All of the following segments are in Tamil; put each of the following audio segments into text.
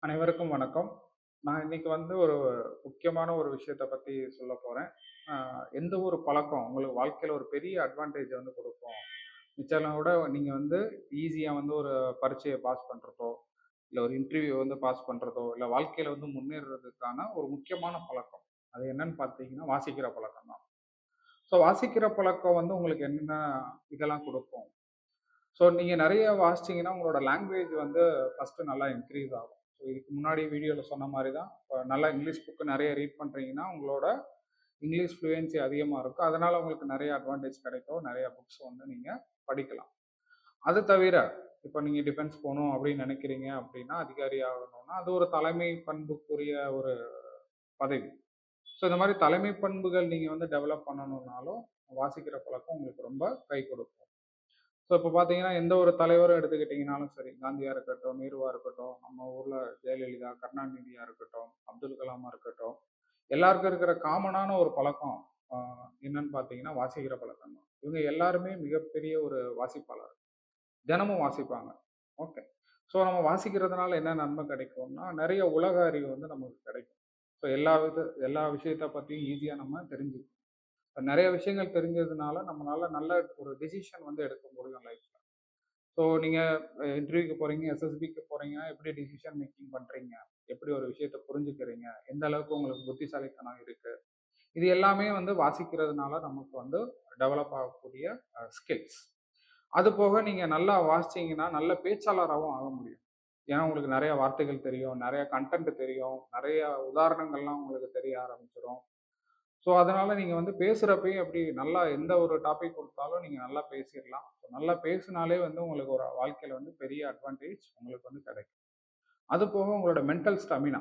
அனைவருக்கும் வணக்கம். நான் இன்னைக்கு வந்து ஒரு முக்கியமான ஒரு விஷயத்த பத்தி சொல்லப் போறேன். எந்த ஒரு பழக்கம் உங்களுக்கு வாழ்க்கையில ஒரு பெரிய அட்வான்டேஜ் வந்து குடுக்கும். மிச்செல்லாம் விட நீங்க வந்து ஈஸியா வந்து ஒரு பரீட்சைய பாஸ் பண்றதோ, இல்ல ஒரு இன்டர்வியூ வந்து பாஸ் பண்றதோ, இல்ல வாழ்க்கையில வந்து முன்னேறுறதுக்கான ஒரு முக்கியமான பழக்கம். அது என்னன்னு பார்த்தீங்கன்னா, வாசிக்கிற பழக்கம் தான். ஸோ வாசிக்கிற பழக்கம் வந்து உங்களுக்கு என்னென்ன இதெல்லாம் குடுக்கும்? ஸோ நீங்க நெறைய வாசிச்சீங்கன்னா, உங்களோட லாங்குவேஜ் வந்து ஃபர்ஸ்ட்டு நல்லா இன்க்ரீஸ் ஆகும். ஸோ இதுக்கு முன்னாடி வீடியோல சொன்ன மாரி தான், இப்ப நல்லா இங்கிலீஷ் புக் நெறைய ரீட் பண்றீங்கன்னா, உங்களோட இங்கிலீஷ் ஃப்ளூயன்சி அதிகமா இருக்கும். அதனால உங்களுக்கு நெறைய அட்வான்டேஜ் கிடைக்கும். நெறைய புக்ஸ் வந்து நீங்க படிக்கலாம். அது தவிர, இப்ப நீங்க டிஃபென்ஸ் போணும் அப்படின்னு நெனைக்கிறீங்க அப்படின்னா, அதிகாரி ஆகணும்னா, அது ஒரு தலைமை பண்புக்குரிய ஒரு பதவி. ஸோ இந்த மாரி தலைமை பண்புகள் நீங்க வந்து டெவலப் பண்ணணும்னாலும், வாசிக்கிற பழக்கம் உங்களுக்கு ரொம்ப கை கொடுக்கும். ஸோ இப்போ பார்த்தீங்கன்னா, எந்த ஒரு தலைவரும் எடுத்துக்கிட்டீங்கனாலும் சரி, காந்தியா இருக்கட்டும், நேருவா இருக்கட்டும், நம்ம ஊர்ல ஜெயலலிதா, கருணாநிதியா இருக்கட்டும், அப்துல் கலாமா இருக்கட்டும், எல்லாருக்கும் இருக்கிற காமனான ஒரு பழக்கம் அ என்னன்னு பார்த்தீங்கன்னா, வாசிக்கிற பழக்கம் தான். இவங்க எல்லாருமே மிகப்பெரிய ஒரு வாசிப்பாளர். தினமும் வாசிப்பாங்க. ஓகே. ஸோ நம்ம வாசிக்கிறதுனால என்ன நன்மை கிடைக்கும்னா, நெறைய உலக அறிவு வந்து நமக்கு கிடைக்கும். ஸோ எல்லா விஷயத்த பத்தியும் ஈஸியா நம்ம தெரிஞ்சுக்கலாம். நெறைய விஷயங்கள் தெரிஞ்சதுனால, நம்மளால நல்ல ஒரு டிசிஷன் வந்து எடுக்க முடியும் லைஃப்ல. ஸோ நீங்க இன்டர்வியூக்கு போறீங்க, எஸ்எஸ்பிக்கு போறீங்க, எப்படி டிசிஷன் மேக்கிங் பண்றீங்க? எப்படி ஒரு விஷயத்த புரிஞ்சுக்கிறீங்க? எந்த அளவுக்கு உங்களுக்கு புத்திசாலித்தனம் இருக்கு? இது எல்லாமே வந்து வாசிக்கிறதுனால நமக்கு வந்து டெவலப் ஆகக்கூடிய ஸ்கில்ஸ். அது போக நீங்க நல்லா வாசிச்சீங்கன்னா, நல்ல பேச்சாளராவும் ஆக முடியும். ஏன்னா உங்களுக்கு நெறைய வார்த்தைகள் தெரியும், நெறைய கன்டென்ட் தெரியும், நெறைய உதாரணங்கள்லாம் உங்களுக்கு தெரிய ஆரம்பிச்சுரும். ஸோ, அதனால நீங்க வந்து பேசுறப்பயும் எப்படி நல்லா எந்த ஒரு டாபிக் குடுத்தாலும் நீங்க நல்லா பேசிறலாம். ஸோ நல்லா பேசினாலே வந்து உங்களுக்கு ஒரு வாழ்க்கையில வந்து பெரிய அட்வான்டேஜ் உங்களுக்கு வந்து கிடைக்கும். அது போக உங்களோட மென்டல் ஸ்டாமினா,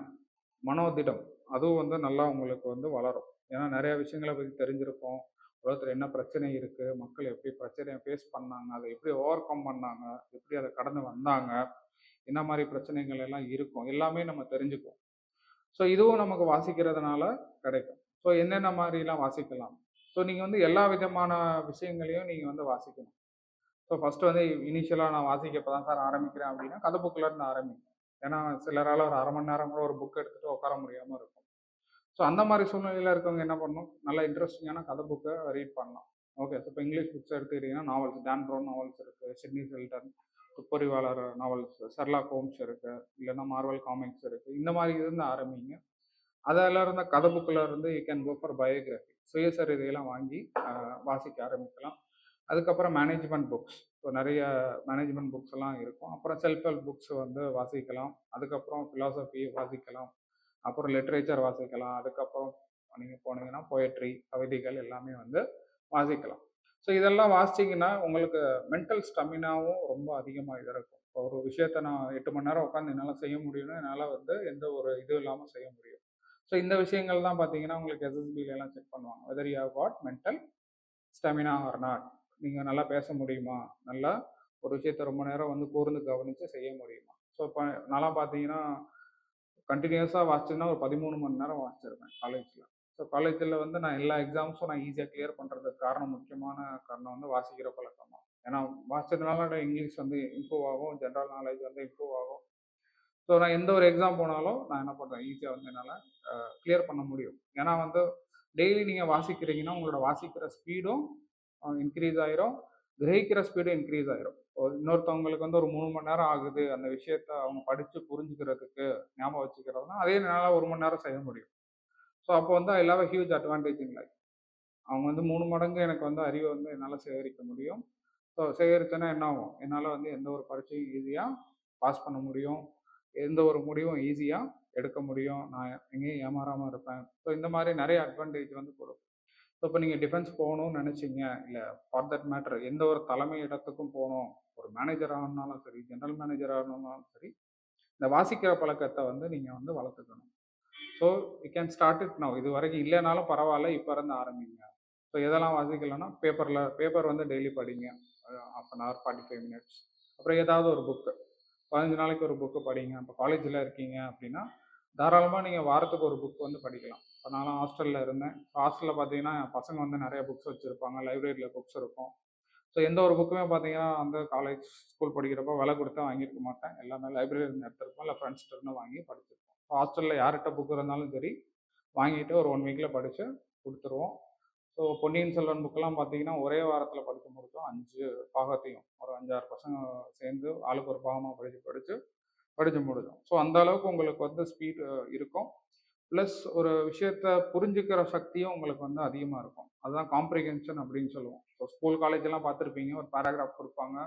மனோதிடம் அதுவும் வந்து நல்லா உங்களுக்கு வந்து வளரும். ஏன்னா நெறைய விஷயங்கள பத்தி தெரிஞ்சிருப்போம். உலகத்துல என்ன பிரச்சனை இருக்கு? மக்கள் எப்படி பிரச்சனைய ஃபேஸ் பண்ணாங்க? அத எப்படி ஓவர் கம் பண்ணாங்க? எப்படி அத கடந்து வந்தாங்க? என்ன மாரி பிரச்சனைகள் எல்லாம் இருக்கும்? எல்லாமே நம்ம தெரிஞ்சுக்குவோம். ஸோ இதுவும் நமக்கு வாசிக்கிறதுனால கிடைக்கும். ஸோ என்னென்ன மாரிலாம் வாசிக்கலாம்? ஸோ நீங்க வந்து எல்லா விதமான விஷயங்களையும் நீங்க வந்து வாசிக்கணும். ஸோ ஃபர்ஸ்ட்டு வந்து இனிஷியலா நான் வாசிக்க இப்ப தான் சார் ஆரம்பிக்கிறேன் அப்படின்னா, கதை புக்லேருந்து ஆரம்பிங்க. ஏன்னா சிலரால ஒரு 1/2 மணி நேரம் கூட ஒரு புக் எடுத்துட்டு உட்கார முடியாம இருக்கும். ஸோ அந்த மாரி சூழ்நிலையில இருக்கவங்க என்ன பண்ணணும்? நல்ல இன்ட்ரஸ்டிங்கான கதை புக்க ரீட் பண்ணலாம். ஓகே. ஸோ இப்ப இங்கிலீஷ் புக்ஸ் எடுத்துக்கிட்டீங்கன்னா, நாவல்ஸ் டான் ப்ரவுன் நாவல்ஸ் இருக்கு. சிட்னி ஷெல்டன், துப்பறிவாளர் நாவல்ஸ், ஷெர்லாக் ஹோம்ஸ் இருக்கு. இல்லன்னா மார்வெல் காமிக்ஸ் இருக்கு. இந்த மாரி இருந்து ஆரம்பிங்க. அதுல இருந்த கதை புக்ல இருந்து you can go for biography. சுயசரிதையெல்லாம் வாங்கி வாசிக்க ஆரம்பிக்கலாம். அதுக்கப்புறம் மேனேஜ்மெண்ட் புக்ஸ். இப்போ நெறைய மேனேஜ்மெண்ட் புக்ஸ் எல்லாம் இருக்கும். அப்புறம் செல்ஃப் ஹெல்ப் புக்ஸ் வந்து வாசிக்கலாம். அதுக்கப்புறம் பிலாசபி வாசிக்கலாம். அப்புறம் லிட்டரேச்சர் வாசிக்கலாம். அதுக்கப்புறம் நீங்க போனீங்கன்னா போயட்ரி, கவிதைகள் எல்லாமே வந்து வாசிக்கலாம். ஸோ இதெல்லாம் வாசிச்சீங்கன்னா, உங்களுக்கு மென்டல் ஸ்டெமினாவும் ரொம்ப அதிகமா இருக்கும். இப்போ ஒரு விஷயத்த நான் 8 மணி நேரம் உட்காந்து என்னால செய்ய முடியும்னா, என்னால வந்து எந்த ஒரு இதுவும் இல்லாம செய்ய முடியும். ஸோ இந்த விஷயங்கள் தான் பார்த்தீங்கன்னா, உங்களுக்கு எஸ்எஸ்பில எல்லாம் செக் பண்ணுவாங்க. Whether you have got mental stamina or not. நீங்க நல்லா பேச முடியுமா? நல்லா ஒரு விஷயத்த ரொம்ப நேரம் வந்து கூர்ந்து கவனிச்சு செய்ய முடியுமா? ஸோ இப்ப நான்லாம் பார்த்தீங்கன்னா, கன்டினியூஸா வாசிச்சேன்னா ஒரு 13 மணி நேரம் வாசிச்சிருப்பேன் காலேஜ்ல. ஸோ காலேஜ்ல வந்து நான் எல்லா எக்ஸாம்ஸும் நான் ஈஸியா கிளியர் பண்றதுக்கு காரணம் முக்கியமான காரணம் வந்து வாசிக்கிற பழக்கம் தான். ஏன்னா வாசிச்சதுனால என்னோட இங்கிலீஷ் வந்து இம்ப்ரூவ் ஆகும். ஜெனரல் நாலேட்ஜ் வந்து இம்ப்ரூவ் ஆகும். ஸோ நான் எந்த ஒரு எக்ஸாம் போனாலும் நான் என்ன பண்றேன், ஈஸியா வந்து என்னால கிளியர் பண்ண முடியும். ஏன்னா வந்து டெய்லி நீங்க வாசிக்கிறீங்கன்னா, உங்களோட வாசிக்கிற ஸ்பீடும் இன்க்ரீஸ் ஆயிரும். கிரகிக்கிற ஸ்பீடும் இன்க்ரீஸ் ஆயிரும். இன்னொருத்தவங்களுக்கு வந்து ஒரு 3 மணி நேரம் ஆகுது அந்த விஷயத்த அவங்க படிச்சு புரிஞ்சுக்கிறதுக்கு, ஞாபகம் வச்சுக்கிறதுனா, அதே என்னால 1 மணி நேரம் செய்ய முடியும். ஸோ அப்போ வந்து I have a huge advantage in life. அவங்க வந்து 3 மடங்கு எனக்கு வந்து அறிவ வந்து என்னால சேகரிக்க முடியும். ஸோ சேகரிச்சேன்னா என்ன ஆகும்? என்னால வந்து எந்த ஒரு பரீட்சையும் ஈஸியா பாஸ் பண்ண முடியும். எந்த ஒரு முடிவும் ஈஸியா எடுக்க முடியும். நான் எங்கேயும் ஏமாறாம இருப்பேன். ஸோ இந்த மாரி நெறைய அட்வான்டேஜ் வந்து கொடுக்கும். ஸோ இப்ப நீங்க டிஃபென்ஸ் போகணும்னு நெனைச்சீங்க, இல்ல ஃபார் தட் மேட்டர் எந்த ஒரு தலைமை இடத்துக்கும் போணும். ஒரு மேனேஜர் ஆகணும்னாலும் சரி, ஜெனரல் மேனேஜர் ஆகணும்னாலும் சரி, இந்த வாசிக்கிற பழக்கத்த வந்து நீங்க வந்து வளர்த்துக்கணும். So you can start it now. இதுவரைக்கும் இல்லனாலும் பரவால்ல. இப்ப இருந்து ஆரம்பிங்க. ஸோ எதெல்லாம் வாசிக்கலாம்னா, பேப்பர் வந்து டெய்லி படிங்க. 1/2 அன் ஹவர், 45 மினிட்ஸ். அப்புறம் ஏதாவது ஒரு புக்கு. 15 நாளைக்கு ஒரு புக்கு படிங்க. இப்போ காலேஜ்ல இருக்கீங்க அப்படின்னா, தாராளமா நீங்க வாரத்துக்கு ஒரு புக் வந்து படிக்கலாம். இப்ப நான்லாம் ஹாஸ்டல்ல இருந்தேன். ஹாஸ்டல்ல பார்த்தீங்கன்னா, பசங்க வந்து நெறைய புக்ஸ் வச்சிருப்பாங்க. லைப்ரரியில புக்ஸ் இருக்கும். ஸோ எந்த ஒரு புக்குமே பார்த்தீங்கன்னா வந்து காலேஜ், ஸ்கூல் படிக்கிறப்போ விலை கொடுத்து வாங்கியிருக்க மாட்டேன். எல்லாமே லைப்ரரியிலேருந்து எடுத்திருப்போம், இல்லை ஃப்ரெண்ட்ஸ்கிட்ட வாங்கி படிச்சிருப்போம். ஹாஸ்டலில் யார்கிட்ட புக் இருந்தாலும் சரி வாங்கிட்டு ஒரு 1 வீக்கில் படித்து கொடுத்துருவோம். ஸோ பொன்னியின் செல்வன் புக்கெல்லாம் பார்த்தீங்கன்னா ஒரே வாரத்தில் படித்து முடித்தோம். 5 பாகத்தையும் ஒரு 5, 6 பசங்க சேர்ந்து ஆளுக்கு ஒரு பாகமாக படித்து முடித்தோம். ஸோ அந்த அளவுக்கு உங்களுக்கு வந்து ஸ்பீடு இருக்கும். ப்ளஸ் ஒரு விஷயத்த புரிஞ்சுக்கிற சக்தியும் உங்களுக்கு வந்து அதிகமாக இருக்கும். அதுதான் காம்ப்ரிஹென்ஷன் அப்படின்னு சொல்லுவோம். ஸோ ஸ்கூல் காலேஜெல்லாம் பார்த்துருப்பீங்க, ஒரு பேராகிராஃப் கொடுப்பாங்க,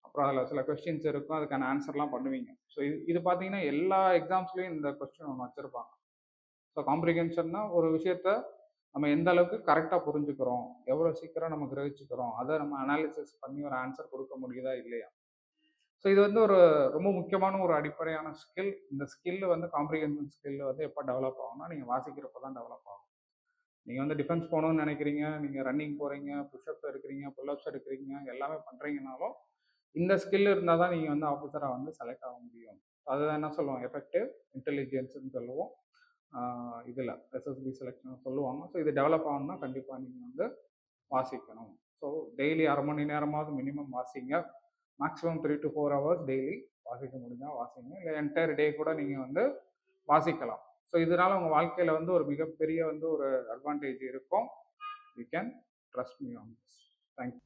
அப்புறம் அதில் சில கொஸ்டின்ஸ் இருக்கும், அதுக்கான ஆன்சர்லாம் பண்ணுவீங்க. ஸோ இது பார்த்தீங்கன்னா எல்லா எக்ஸாம்ஸ்லேயும் இந்த கொஸ்டின் ஒன்று வச்சுருப்பாங்க. ஸோ காம்ப்ரிஹென்ஷன்னா ஒரு விஷயத்த நம்ம எந்த அளவுக்கு கரெக்டாக புரிஞ்சுக்கிறோம், எவ்வளோ சீக்கிரம் நம்ம கிரகிச்சுக்கிறோம், அதை நம்ம அனாலிசிஸ் பண்ணி ஒரு ஆன்சர் கொடுக்க முடியுதா இல்லையா. ஸோ இது வந்து ஒரு ரொம்ப முக்கியமான ஒரு அடிப்படையான ஸ்கில். இந்த ஸ்கில் வந்து காம்ப்ரிஹென்ஷன் ஸ்கில் வந்து எப்போ டெவலப் ஆகும்னா நீங்கள் வாசிக்கிறப்ப தான் டெவலப் ஆகும். நீங்கள் வந்து டிஃபென்ஸ் போகணும்னு நினைக்கிறீங்க, நீங்கள் ரன்னிங் போகிறீங்க, புஷ்அப்ஸ் எடுக்கிறீங்க, புல்அப்ஸ் எடுக்கிறீங்க, எல்லாமே பண்ணுறீங்கனாலும் இந்த ஸ்கில் இருந்தால் தான் நீங்கள் வந்து ஆஃபீஸராக வந்து செலக்ட் ஆக முடியும். அதுதான் என்ன சொல்லுவோம், எஃபெக்டிவ் இன்டெலிஜென்ஸ்ன்னு சொல்லுவோம். இதில் எஸ்எஸ்பி செலெக்ஷன் சொல்லுவாங்க. ஸோ இது டெவலப் ஆகணும்னா கண்டிப்பாக நீங்கள் வந்து வாசிக்கணும். ஸோ டெய்லி 1/2 மணி நேரமாவது மினிமம் வாசிங்க. மேக்ஸிமம் 3 to 4 ஹவர்ஸ் டெய்லி வாசிக்க முடிஞ்சால் வாசிங்க, இல்லை என்டையர் டே கூட நீங்கள் வந்து வாசிக்கலாம். ஸோ இதனால உங்கள் வாழ்க்கையில் வந்து ஒரு மிகப்பெரிய வந்து ஒரு அட்வான்டேஜ் இருக்கும். You can trust me on this. Thank you.